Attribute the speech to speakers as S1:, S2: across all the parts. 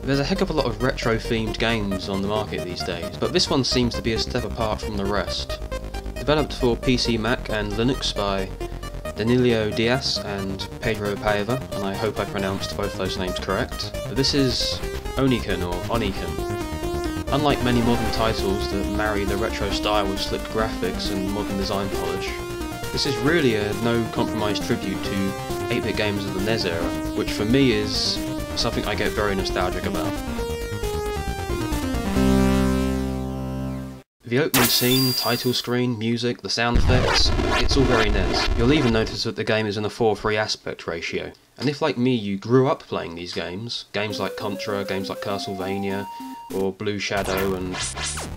S1: There's a heck of a lot of retro-themed games on the market these days, but this one seems to be a step apart from the rest. Developed for PC, Mac and Linux by Danilo Diaz and Pedro Paiva, and I hope I pronounced both those names correct. This is Oniken, or Oniken. Unlike many modern titles that marry the retro style with slick graphics and modern design polish, this is really a no-compromise tribute to 8-bit games of the NES era, which for me is something I get very nostalgic about. The opening scene, title screen, music, the sound effects, it's all very NES. You'll even notice that the game is in a 4:3 aspect ratio. And if, like me, you grew up playing these games like Contra, games like Castlevania, or Blue Shadow, and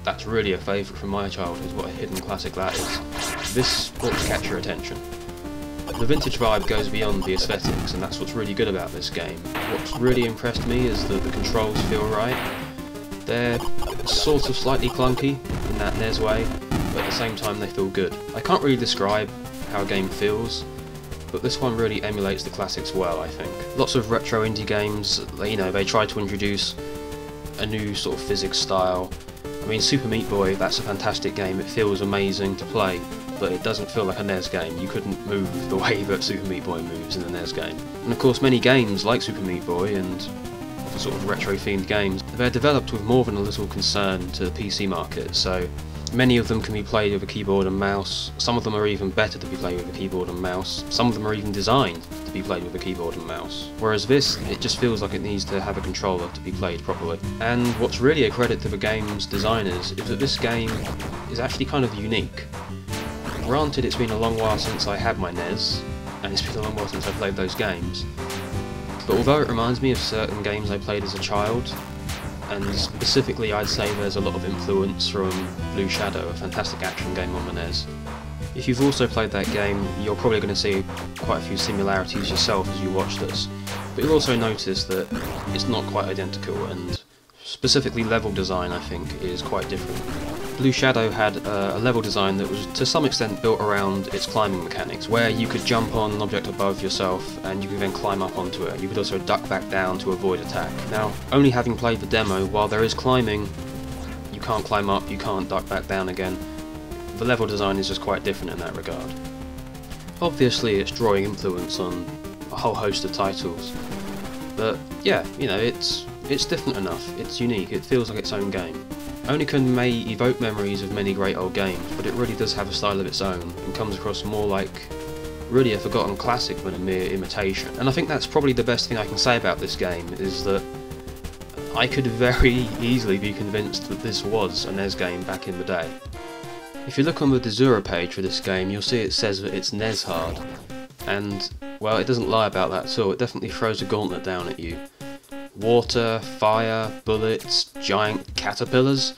S1: that's really a favourite from my childhood, what a hidden classic that is, this ought to catch your attention. The vintage vibe goes beyond the aesthetics, and that's what's really good about this game. What's really impressed me is that the controls feel right. They're sort of slightly clunky in that NES way, but at the same time they feel good. I can't really describe how a game feels, but this one really emulates the classics well, I think. Lots of retro indie games, you know, they try to introduce a new sort of physics style. I mean, Super Meat Boy, that's a fantastic game, it feels amazing to play, but it doesn't feel like a NES game. You couldn't move the way that Super Meat Boy moves in a NES game. And of course many games like Super Meat Boy and other sort of retro themed games, they're developed with more than a little concern to the PC market, so many of them can be played with a keyboard and mouse, some of them are even better to be played with a keyboard and mouse, some of them are even designed to be played with a keyboard and mouse. Whereas this, it just feels like it needs to have a controller to be played properly. And what's really a credit to the game's designers is that this game is actually kind of unique. Granted, it's been a long while since I had my NES, and it's been a long while since I played those games, but although it reminds me of certain games I played as a child, and specifically I'd say there's a lot of influence from Blue Shadow, a fantastic action game on the NES. If you've also played that game, you're probably going to see quite a few similarities yourself as you watch this, but you'll also notice that it's not quite identical, and specifically level design I think is quite different. Blue Shadow had a level design that was to some extent built around its climbing mechanics, where you could jump on an object above yourself and you could then climb up onto it. You could also duck back down to avoid attack. Now, only having played the demo, while there is climbing, you can't climb up, you can't duck back down again. The level design is just quite different in that regard. Obviously it's drawing influence on a whole host of titles, but yeah, you know, it's different enough, it's unique, it feels like its own game. Oniken may evoke memories of many great old games, but it really does have a style of its own, and comes across more like really a forgotten classic than a mere imitation. And I think that's probably the best thing I can say about this game, is that I could very easily be convinced that this was a NES game back in the day. If you look on the Desura page for this game, you'll see it says that it's NES hard, and well, it doesn't lie about that at all, it definitely throws a gauntlet down at you. Water, fire, bullets, giant caterpillars,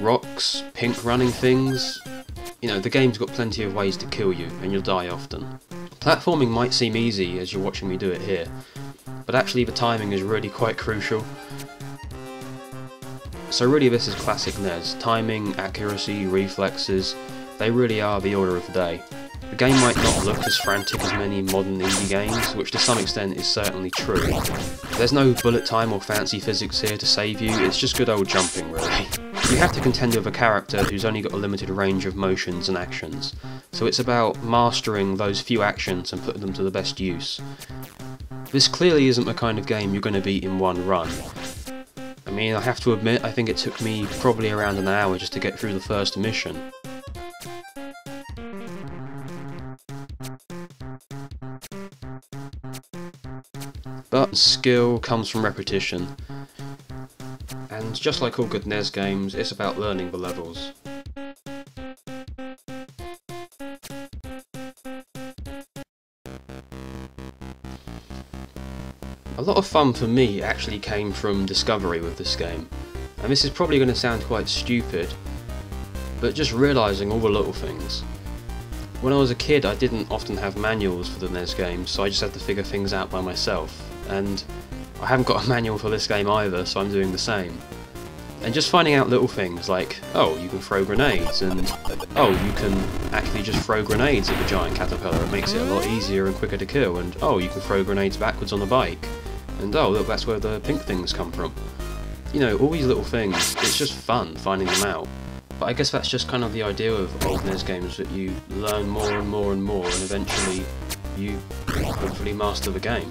S1: rocks, pink running things. You know, the game's got plenty of ways to kill you, and you'll die often. Platforming might seem easy as you're watching me do it here, but actually the timing is really quite crucial. So really this is classic NES. Timing, accuracy, reflexes, they really are the order of the day. The game might not look as frantic as many modern indie games, which to some extent is certainly true. There's no bullet time or fancy physics here to save you, it's just good old jumping really. You have to contend with a character who's only got a limited range of motions and actions, so it's about mastering those few actions and putting them to the best use. This clearly isn't the kind of game you're going to beat in one run. I mean, I have to admit, I think it took me probably around an hour just to get through the first mission. But skill comes from repetition, and just like all good NES games, it's about learning the levels. A lot of fun for me actually came from discovery with this game, and this is probably going to sound quite stupid, but just realising all the little things. When I was a kid I didn't often have manuals for the NES games, so I just had to figure things out by myself, and I haven't got a manual for this game either, so I'm doing the same. And just finding out little things like, oh, you can throw grenades, and oh, you can actually just throw grenades at the giant caterpillar, it makes it a lot easier and quicker to kill, and oh, you can throw grenades backwards on a bike, and oh, look, that's where the pink things come from. You know, all these little things, it's just fun finding them out. But I guess that's just kind of the idea of old NES games, that you learn more and more and more, and eventually you hopefully master the game.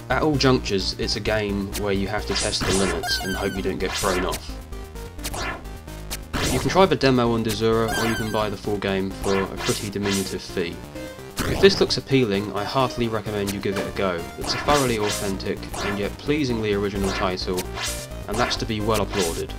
S1: At all junctures, it's a game where you have to test the limits and hope you don't get thrown off. You can try the demo on Desura, or you can buy the full game for a pretty diminutive fee. If this looks appealing, I heartily recommend you give it a go. It's a thoroughly authentic and yet pleasingly original title, and that's to be well applauded.